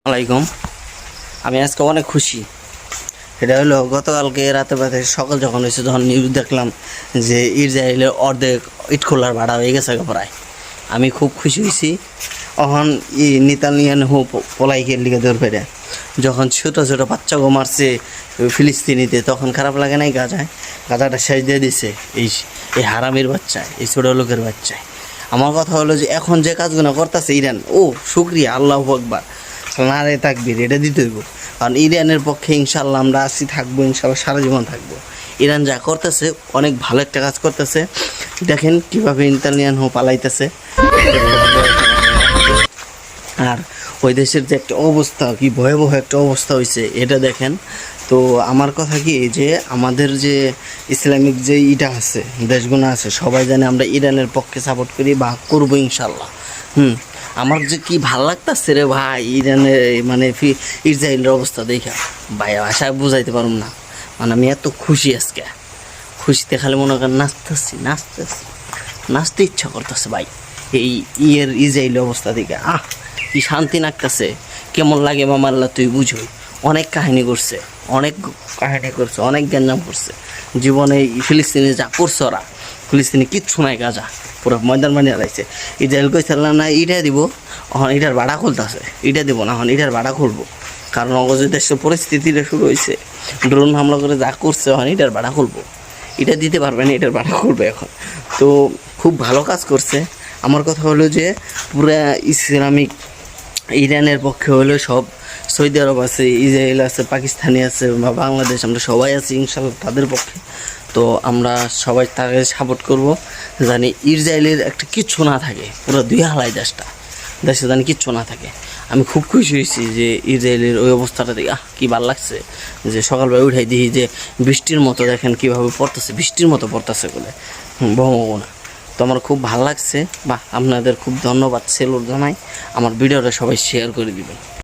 আলাইকুম। আমি আজকে অনেক খুশি। এটা হলো গতকালকে রাতে সকাল যখন হয়েছে তখন নিউজ দেখলাম যে ইসরায়েলের অর্ধেক ইট খোলার ভাড়া হয়ে গেছে প্রায়। আমি খুব খুশি হয়েছি। এখন নেতানিয়াহু পলাইকে লিগে দৌড় পেরে যখন ছোটো ছোটো বাচ্চাকে মারছে ফিলিস্তিনিতে, তখন খারাপ লাগে নাই? গাজাটা শেষ দিয়ে দিছে এই হারামির বাচ্চায়, এই ছোটো লোকের বাচ্চায়। আমার কথা হলো যে এখন যে কাজগুলো করতেছে ইরান, শুক্রিয়া, আল্লাহু আকবার, নারে তাকবীর, এটা দিতে হইব। কারণ ইরানের পক্ষে ইনশাল্লাহ আমরা আসি, থাকবো, ইনশাল্লাহ সারা জীবন থাকবো। ইরান যা করতেছে অনেক ভালো একটা কাজ করতেছে। দেখেন কীভাবে নেতানিয়াহু পালাইতেছে। আর ওই দেশের যে একটা অবস্থা, কি ভয়াবহ একটা অবস্থা হয়েছে, এটা দেখেন। তো আমার কথা কি, যে আমাদের যে ইসলামিক যে আছে, দেশগুলো আছে, সবাই জানে আমরা ইরানের পক্ষে সাপোর্ট করি বা করবো ইনশাল্লাহ। আমার যে কি ভাল লাগতেছে রে ভাই, ইরানের মানে ইসরায়েলের অবস্থা দেখা ভাই আশা বুঝাইতে পারুম না। মানে আমি এত খুশি আজকে, খুশিতে খালি মনে করেন নাচতে ইচ্ছা করতেছে ভাই। এই ইসরায়েলের অবস্থা দেখে কি শান্তি লাগতেছে। কেমন লাগে মামাল্লা তুই বুঝোই। অনেক কাহিনী করছে, অনেক গ্যাঞ্জাম করছে জীবনে। ফিলিস্তিনে যা করছে ওরা, ফিলিস্তিনে কিচ্ছু নাই, গাজা পুরো ময়দান বানিয়ে রাখছে। ইসরায়েল কইছিলাম না ইটা দিব, এখন ইটার ভাড়া খুলতেছে। ইটা দিব না, এখন ইটার ভাড়া খুলবো। কারণ অগজ দেশের পরিস্থিতিটা শুরু হয়েছে, ড্রোন হামলা করে যা করছে, এখন ইটার ভাড়া খুলবো। এটা দিতে পারবে না, এটার ভাড়া খুলবে এখন। তো খুব ভালো কাজ করছে। আমার কথা হলো যে পুরা ইসলামিক ইরানের পক্ষে হলো সব, সৌদি আরব আছে, ইসরায়েল আছে, পাকিস্তানি আছে বা বাংলাদেশ, আমরা সবাই আছি ইনশাল্লাহ তাদের পক্ষে। তো আমরা সবাই তাকে সাপোর্ট করব, জানি ইসরায়েলের একটা কিচ্ছু না থাকে, পুরো দুই হালাই দেশে জানি কিচ্ছু না থাকে। আমি খুব খুশি হয়েছি যে ইসরায়েলের ওই অবস্থাটা দেখে কি ভালো লাগছে। যে সকালবেলা উঠাই দিই যে বৃষ্টির মতো, দেখেন কীভাবে পড়তেছে, বৃষ্টির মতো পড়তেছে বলে বহমনা। তো আমার খুব ভালো লাগছে। বা আপনাদের খুব ধন্যবাদ সেলুট জানাই। আমার ভিডিওটা সবাই শেয়ার করে দিবেন।